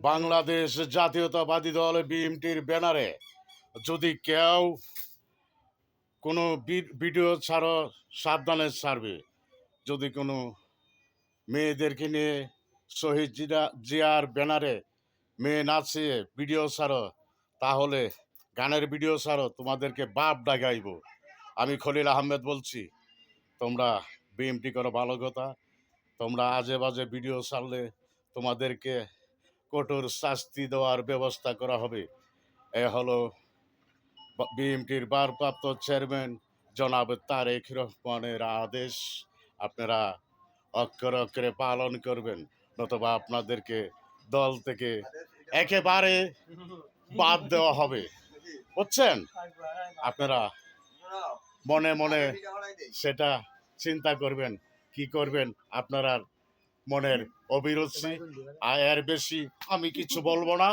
বাংলাদেশ জাতীয়তাবাদী দল বিএনপির ব্যানারে যদি কেউ কোনো ভিডিও ছাড়ো সাবধানে ছাড়বে। যদি কোনো মেয়েদেরকে নিয়ে শহীদ জিয়ার ব্যানারে মেয়ে নাচিয়ে ভিডিও ছাড়ো, তাহলে গানের ভিডিও ছাড়ো, তোমাদেরকে বাপ ডাকাইব। আমি খলিল আহমেদ বলছি, তোমরা বিএমটি করো ভালো কথা, তোমরা আজে বাজে ভিডিও ছাড়লে তোমাদেরকে কঠোর শাস্তি দেওয়ার ব্যবস্থা করা হবে। এ হলো বিএমটির ভারপ্রাপ্ত চেয়ারম্যান জনাব তারেক রহমানের আদেশ। আপনারা অক্ষরে অক্ষরে পালন করবেন, নতুবা আপনাদেরকে দল থেকে একেবারে বাদ দেওয়া হবে। বুঝছেন? আপনারা মনে মনে সেটা চিন্তা করবেন, কি করবেন আপনারা মনের অভিরুচি। আর এর বেশি আমি কিছু বলবো না।